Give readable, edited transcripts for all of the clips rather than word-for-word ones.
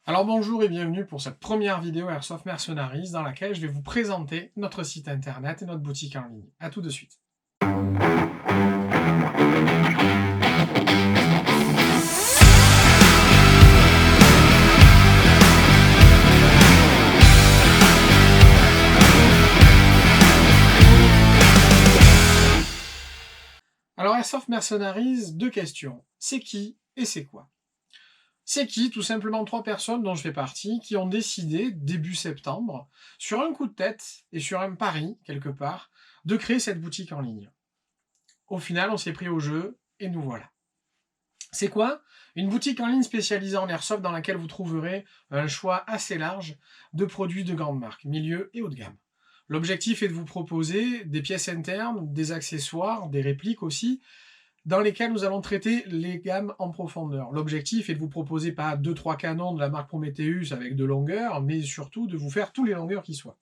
Alors bonjour et bienvenue pour cette première vidéo Airsoft Mercenaries dans laquelle je vais vous présenter notre site internet et notre boutique en ligne. A tout de suite. Alors Airsoft Mercenaries, deux questions. C'est qui et c'est quoi? C'est qui? Tout simplement trois personnes dont je fais partie qui ont décidé, début septembre, sur un coup de tête et sur un pari, quelque part, de créer cette boutique en ligne. Au final, on s'est pris au jeu et nous voilà. C'est quoi? Une boutique en ligne spécialisée en airsoft dans laquelle vous trouverez un choix assez large de produits de grande marque, milieu et haut de gamme. L'objectif est de vous proposer des pièces internes, des accessoires, des répliques aussi, dans lesquelles nous allons traiter les gammes en profondeur. L'objectif est de vous proposer pas 2-3 canons de la marque Prometheus avec de longueurs, mais surtout de vous faire tous les longueurs qui soient.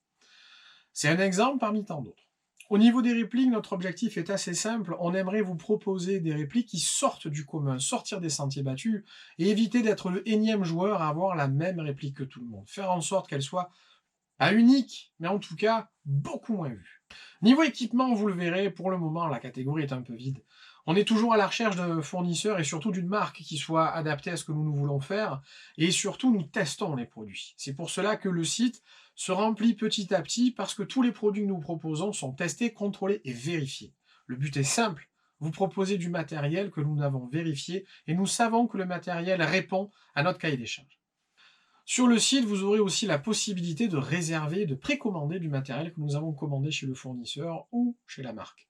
C'est un exemple parmi tant d'autres. Au niveau des répliques, notre objectif est assez simple. On aimerait vous proposer des répliques qui sortent du commun, sortir des sentiers battus et éviter d'être le énième joueur à avoir la même réplique que tout le monde. Faire en sorte qu'elle soit pas unique, mais en tout cas beaucoup moins vue. Niveau équipement, vous le verrez, pour le moment, la catégorie est un peu vide. On est toujours à la recherche de fournisseurs et surtout d'une marque qui soit adaptée à ce que nous voulons faire. Et surtout, nous testons les produits. C'est pour cela que le site se remplit petit à petit parce que tous les produits que nous proposons sont testés, contrôlés et vérifiés. Le but est simple. Vous proposez du matériel que nous avons vérifié et nous savons que le matériel répond à notre cahier des charges. Sur le site, vous aurez aussi la possibilité de réserver, de précommander du matériel que nous avons commandé chez le fournisseur ou chez la marque.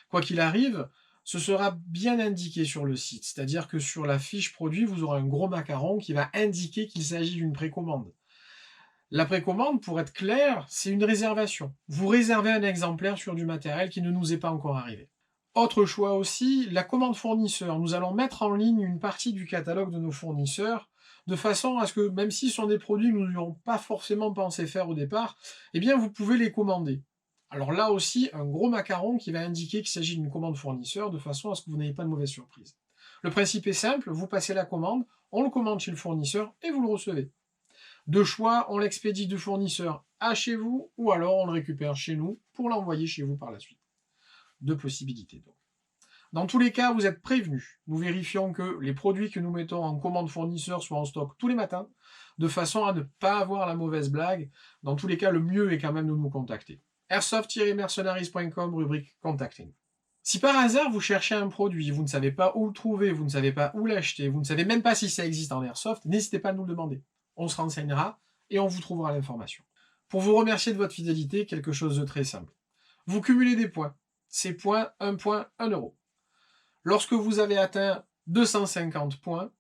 Quoi qu'il arrive, ce sera bien indiqué sur le site, c'est-à-dire que sur la fiche produit, vous aurez un gros macaron qui va indiquer qu'il s'agit d'une précommande. La précommande, pour être clair, c'est une réservation. Vous réservez un exemplaire sur du matériel qui ne nous est pas encore arrivé. Autre choix aussi, la commande fournisseur. Nous allons mettre en ligne une partie du catalogue de nos fournisseurs, de façon à ce que, même si ce sont des produits que nous n'aurions pas forcément pensé faire au départ, eh bien vous pouvez les commander. Alors là aussi, un gros macaron qui va indiquer qu'il s'agit d'une commande fournisseur, de façon à ce que vous n'ayez pas de mauvaise surprise. Le principe est simple, vous passez la commande, on le commande chez le fournisseur et vous le recevez. De choix, on l'expédie du fournisseur à chez vous, ou alors on le récupère chez nous pour l'envoyer chez vous par la suite. Deux possibilités donc. Dans tous les cas, vous êtes prévenus. Nous vérifions que les produits que nous mettons en commande fournisseur soient en stock tous les matins, de façon à ne pas avoir la mauvaise blague. Dans tous les cas, le mieux est quand même de nous contacter. airsoft-mercenaries.com, rubrique Contacting. Si par hasard vous cherchez un produit, vous ne savez pas où le trouver, vous ne savez pas où l'acheter, vous ne savez même pas si ça existe en airsoft, n'hésitez pas à nous le demander. On se renseignera et on vous trouvera l'information. Pour vous remercier de votre fidélité, quelque chose de très simple. Vous cumulez des points. Ces points, 1 point, 1 euro. Lorsque vous avez atteint 250 points,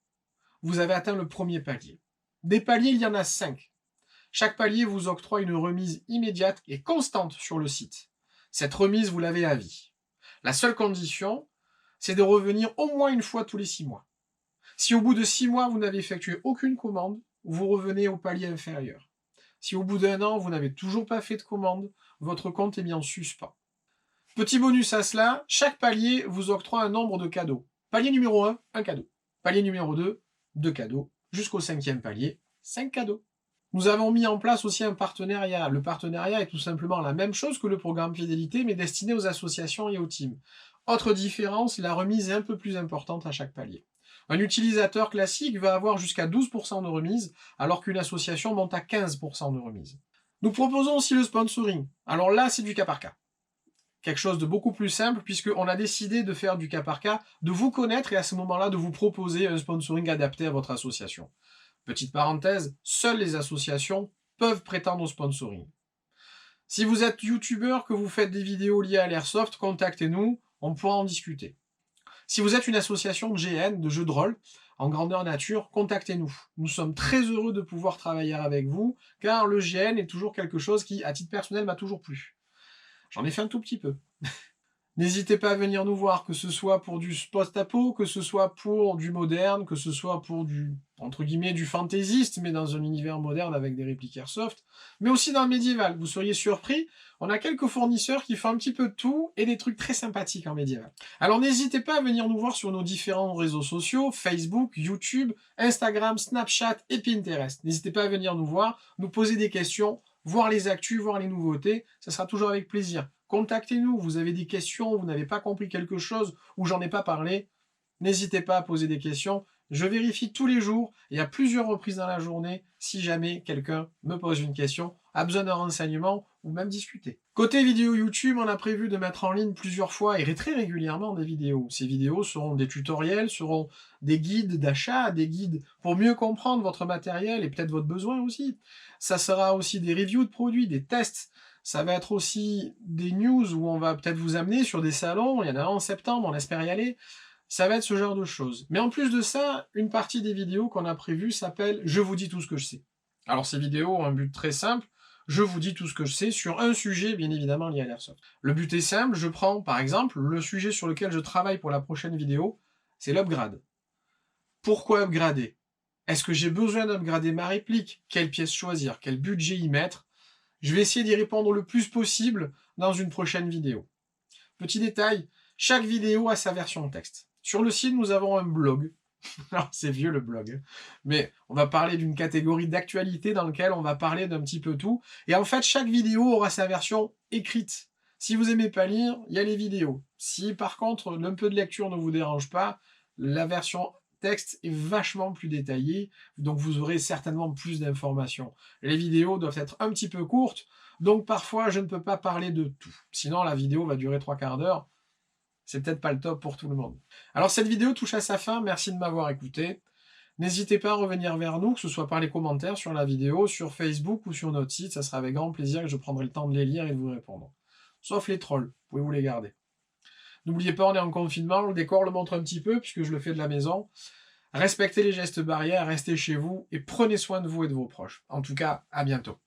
vous avez atteint le premier palier. Des paliers, il y en a 5. Chaque palier vous octroie une remise immédiate et constante sur le site. Cette remise, vous l'avez à vie. La seule condition, c'est de revenir au moins une fois tous les 6 mois. Si au bout de 6 mois, vous n'avez effectué aucune commande, vous revenez au palier inférieur. Si au bout d'1 an, vous n'avez toujours pas fait de commande, votre compte est mis en suspens. Petit bonus à cela, chaque palier vous octroie un nombre de cadeaux. Palier numéro 1, un cadeau. Palier numéro 2, 2 cadeaux. Jusqu'au 5e palier, 5 cadeaux. Nous avons mis en place aussi un partenariat. Le partenariat est tout simplement la même chose que le programme fidélité, mais destiné aux associations et aux teams. Autre différence, la remise est un peu plus importante à chaque palier. Un utilisateur classique va avoir jusqu'à 12% de remise, alors qu'une association monte à 15% de remise. Nous proposons aussi le sponsoring. Alors là, c'est du cas par cas. Quelque chose de beaucoup plus simple, puisqu'on a décidé de faire du cas par cas, de vous connaître et à ce moment-là de vous proposer un sponsoring adapté à votre association. Petite parenthèse, seules les associations peuvent prétendre au sponsoring. Si vous êtes youtubeur, que vous faites des vidéos liées à l'airsoft, contactez-nous, on pourra en discuter. Si vous êtes une association de GN, de jeux de rôle, en grandeur nature, contactez-nous. Nous sommes très heureux de pouvoir travailler avec vous, car le GN est toujours quelque chose qui, à titre personnel, m'a toujours plu. J'en ai fait un tout petit peu. N'hésitez pas à venir nous voir, que ce soit pour du post-apo, que ce soit pour du moderne, que ce soit pour du, entre guillemets, du fantaisiste, mais dans un univers moderne avec des répliques Airsoft, mais aussi dans le médiéval. Vous seriez surpris, on a quelques fournisseurs qui font un petit peu de tout et des trucs très sympathiques en médiéval. Alors n'hésitez pas à venir nous voir sur nos différents réseaux sociaux, Facebook, YouTube, Instagram, Snapchat et Pinterest. N'hésitez pas à venir nous voir, nous poser des questions, voir les actus, voir les nouveautés, ça sera toujours avec plaisir. Contactez-nous, vous avez des questions, vous n'avez pas compris quelque chose ou j'en ai pas parlé, n'hésitez pas à poser des questions. Je vérifie tous les jours et à plusieurs reprises dans la journée si jamais quelqu'un me pose une question, a besoin d'un renseignement ou même discuter. Côté vidéo YouTube, on a prévu de mettre en ligne plusieurs fois et très régulièrement des vidéos. Ces vidéos seront des tutoriels, seront des guides d'achat, des guides pour mieux comprendre votre matériel et peut-être votre besoin aussi. Ça sera aussi des reviews de produits, des tests. Ça va être aussi des news où on va peut-être vous amener sur des salons, il y en a un en septembre, on espère y aller. Ça va être ce genre de choses. Mais en plus de ça, une partie des vidéos qu'on a prévues s'appelle « Je vous dis tout ce que je sais ». Alors ces vidéos ont un but très simple, je vous dis tout ce que je sais sur un sujet bien évidemment lié à l'airsoft. Le but est simple, je prends par exemple le sujet sur lequel je travaille pour la prochaine vidéo, c'est l'upgrade. Pourquoi upgrader? Est-ce que j'ai besoin d'upgrader ma réplique? Quelle pièce choisir? Quel budget y mettre? Je vais essayer d'y répondre le plus possible dans une prochaine vidéo. Petit détail, chaque vidéo a sa version texte. Sur le site, nous avons un blog. Alors, c'est vieux le blog, hein. Mais on va parler d'une catégorie d'actualité dans laquelle on va parler d'un petit peu tout. Et en fait, chaque vidéo aura sa version écrite. Si vous aimez pas lire, il y a les vidéos. Si par contre, un peu de lecture ne vous dérange pas, la version texte est vachement plus détaillée, donc vous aurez certainement plus d'informations. Les vidéos doivent être un petit peu courtes, donc parfois je ne peux pas parler de tout. Sinon la vidéo va durer 3/4 d'heure, c'est peut-être pas le top pour tout le monde. Alors cette vidéo touche à sa fin, merci de m'avoir écouté. N'hésitez pas à revenir vers nous, que ce soit par les commentaires sur la vidéo, sur Facebook ou sur notre site, ça sera avec grand plaisir que je prendrai le temps de les lire et de vous répondre. Sauf les trolls, vous pouvez vous les garder. N'oubliez pas, on est en confinement, le décor le montre un petit peu, puisque je le fais de la maison. Respectez les gestes barrières, restez chez vous, et prenez soin de vous et de vos proches. En tout cas, à bientôt.